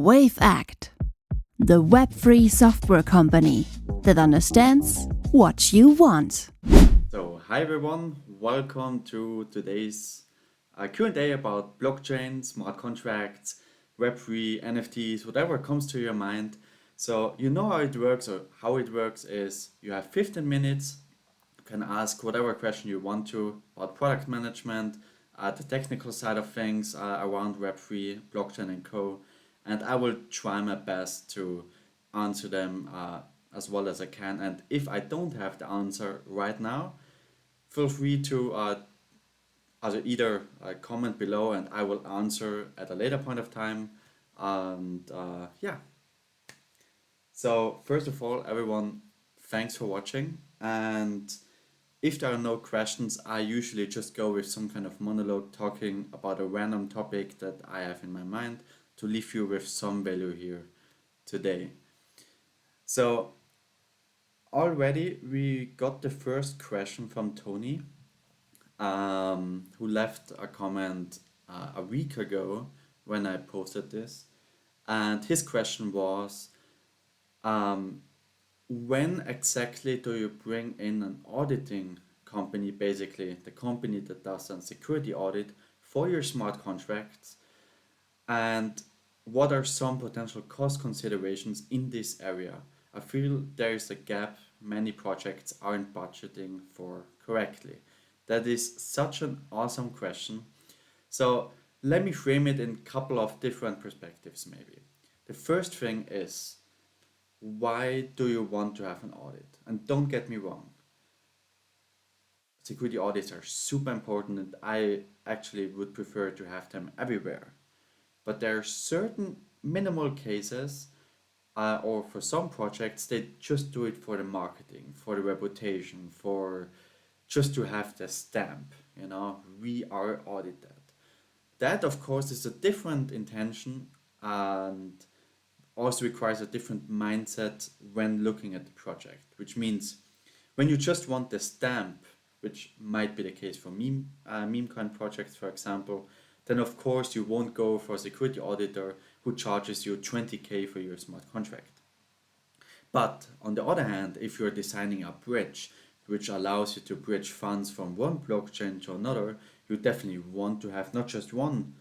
Wave Act, the Web3 software company that understands what you want. So, hi everyone, welcome to today's Q&A about blockchain, smart contracts, Web3, NFTs, whatever comes to your mind. So, you know how it works, or how it works is you have 15 minutes, you can ask whatever question you want to about product management, the technical side of things around Web3, blockchain and co. And I will try my best to answer them as well as I can. And if I don't have the answer right now, feel free to either comment below and I will answer at a later point of time. And yeah. So first of all, everyone, thanks for watching. And if there are no questions, I usually just go with some kind of monologue talking about a random topic that I have in my mind to leave you with some value here today. So already we got the first question from Tony, who left a comment a week ago when I posted this. And his question was, when exactly do you bring in an auditing company, basically the company that does a security audit for your smart contracts, and what are some potential cost considerations in this area? I feel there is a gap many projects aren't budgeting for correctly. That is such an awesome question. So let me frame it in a couple of different perspectives maybe. The first thing is, why do you want to have an audit? And don't get me wrong, security audits are super important and I actually would prefer to have them everywhere. But there are certain minimal cases, or for some projects, they just do it for the marketing, for the reputation, for just to have the stamp, we are audited. That, of course, is a different intention and also requires a different mindset when looking at the project, which means when you just want the stamp, which might be the case for meme coin projects, for example, then of course you won't go for a security auditor who charges you 20K for your smart contract. But on the other hand, if you're designing a bridge which allows you to bridge funds from one blockchain to another, you definitely want to have not just one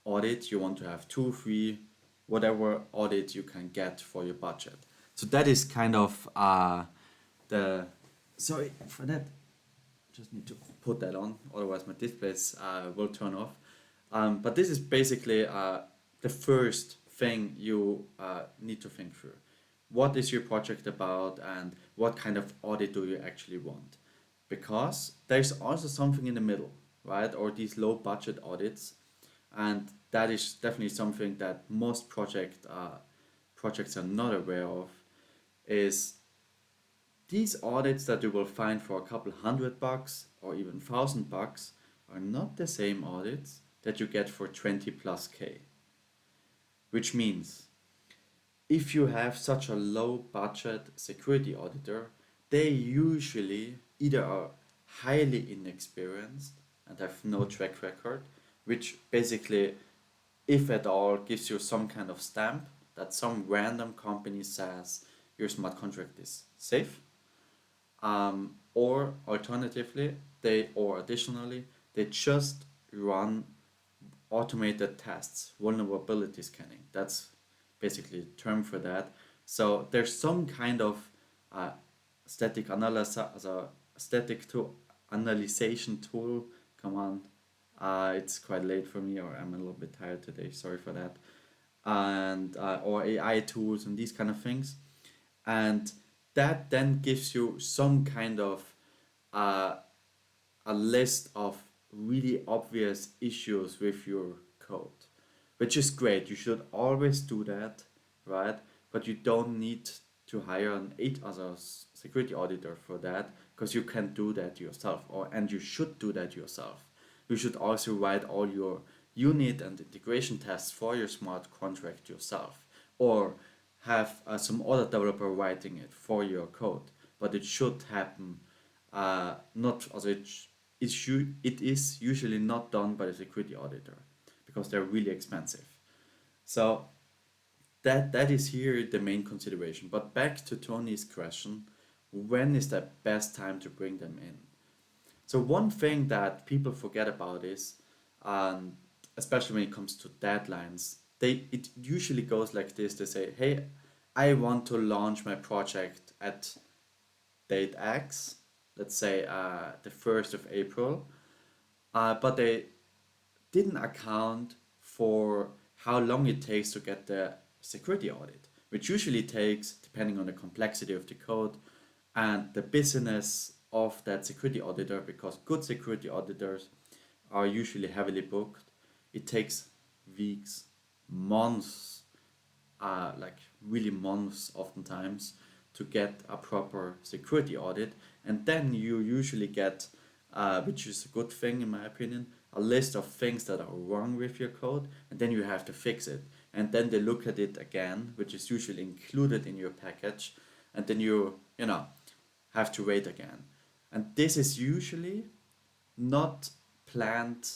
audit, you want to have 2, 3, whatever audit you can get for your budget. So that is kind of sorry for that, just need to put that on, otherwise my displays will turn off. But this is basically the first thing you need to think through. What is your project about and what kind of audit do you actually want? Because there's also something in the middle, right? Or these low budget audits. And that is definitely something that most projects are not aware of, is these audits that you will find for a couple $100 or even $1,000 are not the same audits that you get for 20 plus K. Which means if you have such a low budget security auditor, they usually either are highly inexperienced and have no track record, which basically, if at all, gives you some kind of stamp that some random company says your smart contract is safe. Or alternatively, additionally, they just run automated tests, vulnerability scanning. That's basically the term for that. So there's some kind of static analyzation tool. Come on, it's quite late for me, or I'm a little bit tired today. Sorry for that. And or AI tools and these kind of things, and that then gives you some kind of a list of really obvious issues with your code, which is great. You should always do that, right? But you don't need to hire an 8 other security auditor for that, because you can do that yourself, and you should do that yourself. You should also write all your unit and integration tests for your smart contract yourself, or have some other developer writing it for your code. But it should happen not also it is usually not done by the security auditor because they're really expensive. So that is here the main consideration. But back to Tony's question, when is the best time to bring them in? So one thing that people forget about is, um, especially when it comes to deadlines, it usually goes like this. They say, "Hey, I want to launch my project at date X, let's say the 1st of April," but they didn't account for how long it takes to get the security audit, which usually takes, depending on the complexity of the code and the business of that security auditor, because good security auditors are usually heavily booked. It takes weeks, months, like really months oftentimes to get a proper security audit. And then you usually get, which is a good thing in my opinion, a list of things that are wrong with your code, and then you have to fix it. And then they look at it again, which is usually included in your package, and then you have to wait again. And this is usually not planned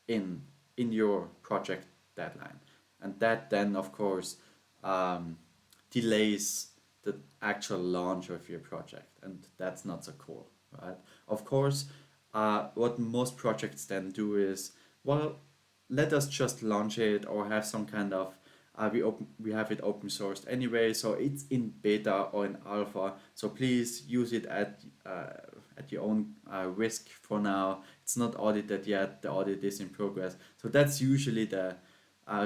in in your project deadline, and that then of course um, delays the actual launch of your project, and that's not so cool, right? Of course, what most projects then do is, well, let us just launch it or have some kind of we have it open sourced anyway, so it's in beta or in alpha, so please use it at your own risk for now. It's not audited yet, the audit is in progress. So that's usually the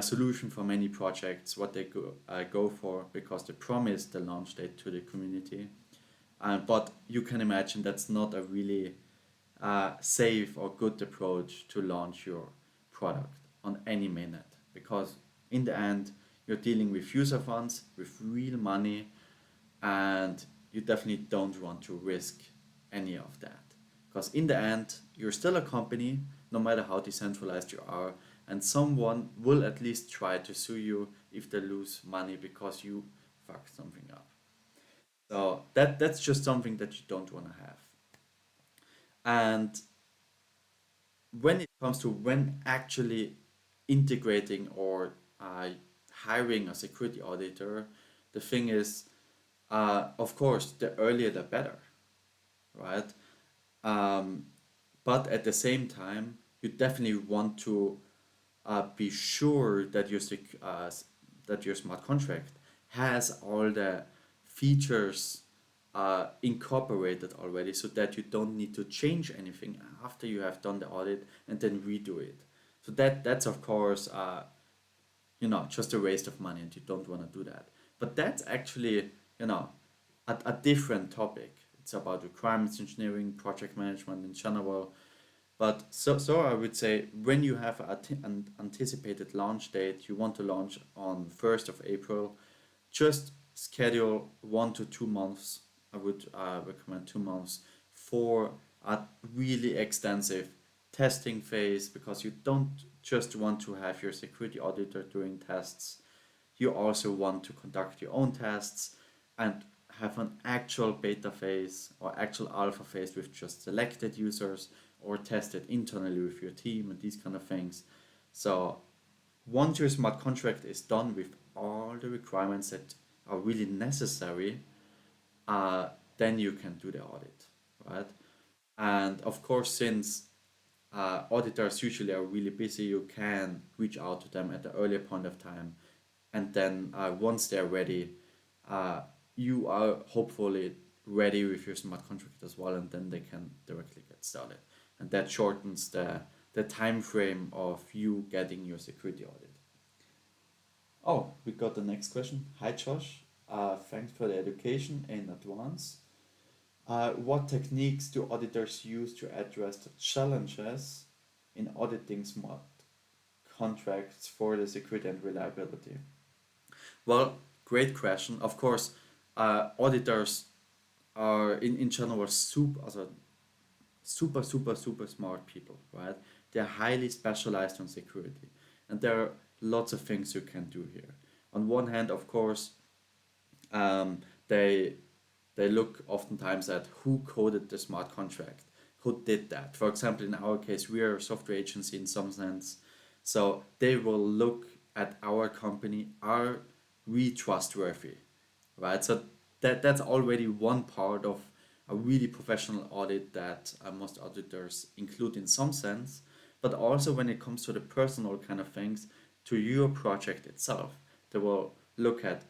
solution for many projects, what they go for, because they promise the launch date to the community. But you can imagine that's not a really safe or good approach to launch your product on any minute, because in the end you're dealing with user funds, with real money, and you definitely don't want to risk any of that, because in the end you're still a company, no matter how decentralized you are, and someone will at least try to sue you if they lose money because you fucked something up. So that's just something that you don't want to have. And when it comes to when actually integrating or hiring a security auditor, the thing is, of course, the earlier the better, right? Um, but at the same time, you definitely want to be sure that that your smart contract has all the features incorporated already, so that you don't need to change anything after you have done the audit and then redo it. So that's of course just a waste of money, and you don't want to do that. But that's actually you know a different topic. It's about requirements engineering, project management in general. But so I would say, when you have an anticipated launch date, you want to launch on 1st of April, just schedule 1 to 2 months. I would recommend 2 months for a really extensive testing phase, because you don't just want to have your security auditor doing tests. You also want to conduct your own tests and have an actual beta phase or actual alpha phase with just selected users, or test it internally with your team and these kind of things. So once your smart contract is done with all the requirements that are really necessary, uh, then you can do the audit, right? And of course, since auditors usually are really busy, you can reach out to them at the earlier point of time, and then once they're ready, uh, you are hopefully ready with your smart contract as well, and then they can directly get started, and that shortens the time frame of you getting your security audit. Oh, we got the next question. Hi Josh, thanks for the education in advance. What techniques do auditors use to address the challenges in auditing smart contracts for the security and reliability? Well, great question. Of course, auditors are in general super smart people, right? They're highly specialized on security, and there are lots of things you can do here. On one hand, of course, um, they they look oftentimes at who coded the smart contract, who did that. For example, in our case, we are a software agency in some sense, so they will look at our company. Are really trustworthy, right? So that's already one part of a really professional audit that most auditors include in some sense, but also when it comes to the personal kind of things, to your project itself. They will look at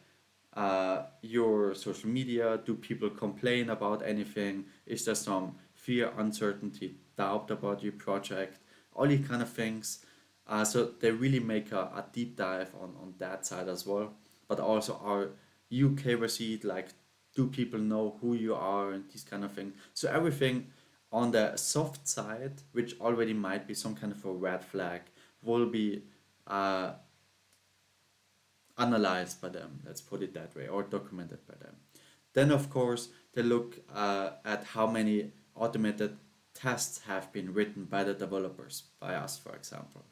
your social media. Do people complain about anything? Is there some fear, uncertainty, doubt about your project? All these kind of things. So they really make a deep dive on that side as well. But also, are you KYC, like, do people know who you are and these kind of things? So everything on the soft side, which already might be some kind of a red flag, will be uh, analyzed by them, let's put it that way, or documented by them. Then, of course, they look at how many automated tests have been written by the developers, by us, for example.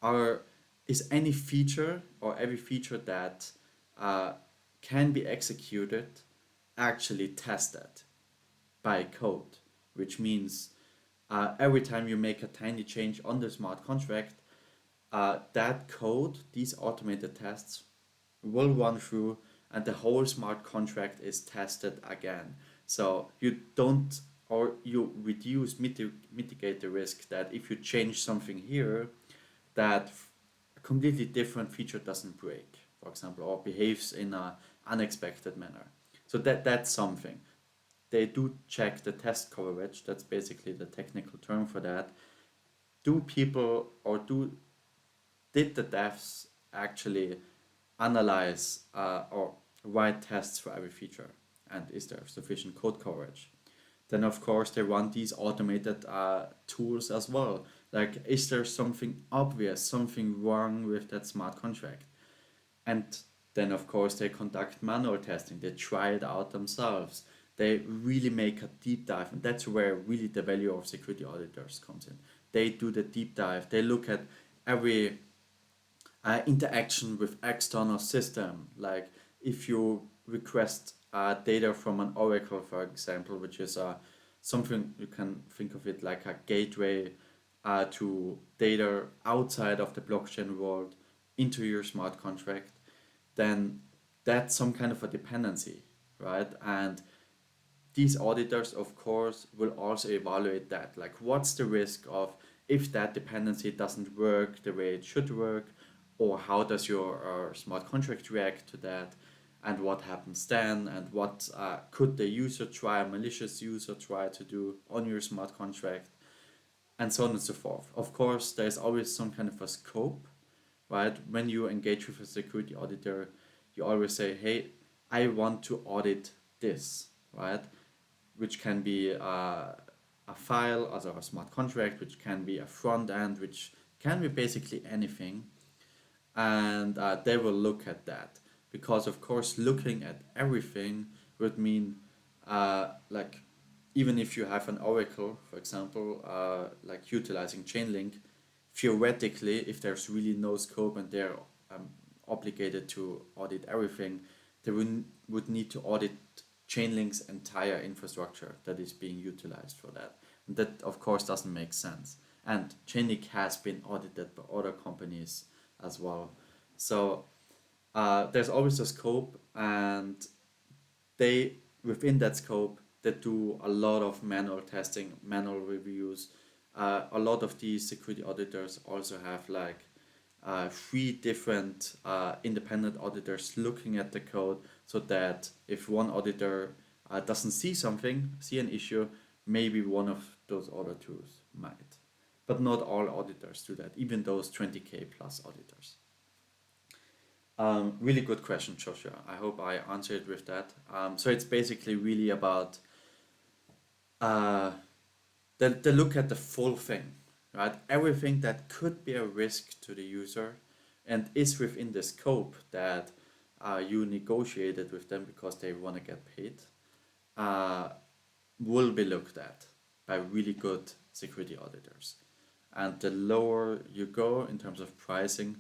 Are is any feature or every feature that uh, can be executed actually tested by code, which means every time you make a tiny change on the smart contract, that code, these automated tests, will run through and the whole smart contract is tested again. So you don't, or you reduce, mitigate the risk that if you change something here, that a completely different feature doesn't break, for example, or behaves in an unexpected manner. So that's something. They do check the test coverage. That's basically the technical term for that. Do people or do did the devs actually analyze or write tests for every feature, and is there sufficient code coverage? Then of course they run these automated tools as well, like is there something obvious, something wrong with that smart contract? And then of course they conduct manual testing, they try it out themselves, they really make a deep dive, and that's where really the value of security auditors comes in. They do the deep dive, they look at every interaction with external system, like if you request data from an oracle, for example, which is something you can think of it like a gateway to data outside of the blockchain world into your smart contract, then that's some kind of a dependency, right? And these auditors, of course, will also evaluate that. Like, what's the risk of if that dependency doesn't work the way it should work, or how does your smart contract react to that, and what happens then, and what could the user try, a malicious user try to do on your smart contract, and so on and so forth. Of course, there's always some kind of a scope, right? When you engage with a security auditor, you always say, hey, I want to audit this, right? Which can be a file, also a smart contract, which can be a front end, which can be basically anything. And they will look at that. Because, of course, looking at everything would mean, like, even if you have an oracle, for example, like utilizing Chainlink, theoretically, if there's really no scope and they're obligated to audit everything, they would need to audit Chainlink's entire infrastructure that is being utilized for that. And that, of course, doesn't make sense. And Chainlink has been audited by other companies as well. So there's always a scope, and they, within that scope, they do a lot of manual testing, manual reviews. A lot of these security auditors also have like three different independent auditors looking at the code, so that if one auditor doesn't see an issue, maybe one of those other tools might. But not all auditors do that, even those 20K plus auditors. Really good question, Joshua. I hope I answered with that. So it's basically really about uh, they look at the full thing, right? Everything that could be a risk to the user and is within the scope that you negotiated with them because they want to get paid uh, will be looked at by really good security auditors. And the lower you go in terms of pricing,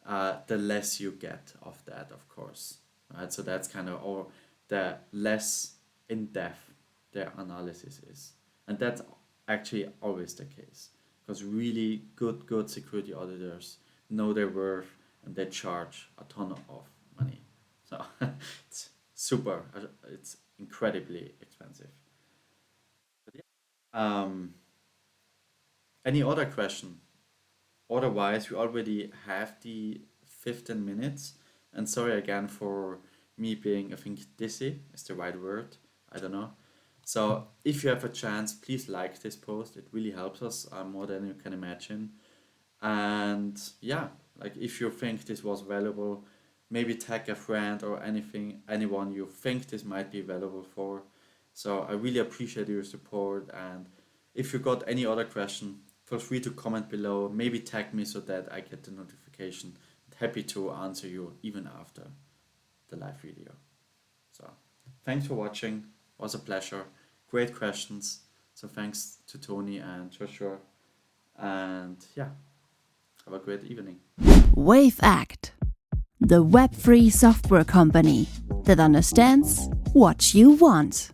the less you get of that, of course, right? So that's kind of, or the less in depth their analysis is, and that's actually always the case, because really good security auditors know their worth and they charge a ton of money. It's super, it's incredibly expensive. But yeah. Any other question? Otherwise, we already have the 15 minutes. And sorry again for me being, I think, dizzy is the right word. I don't know. So if you have a chance, please like this post. It really helps us more than you can imagine. And yeah, like if you think this was valuable, maybe tag a friend or anyone you think this might be valuable for. So I really appreciate your support. And if you got any other question, feel free to comment below. Maybe tag me so that I get the notification. Happy to answer you even after the live video. So thanks for watching. It was a pleasure. Great questions. So thanks to Tony and Joshua. And yeah, have a great evening. WaveAct, the Web3 software company that understands what you want.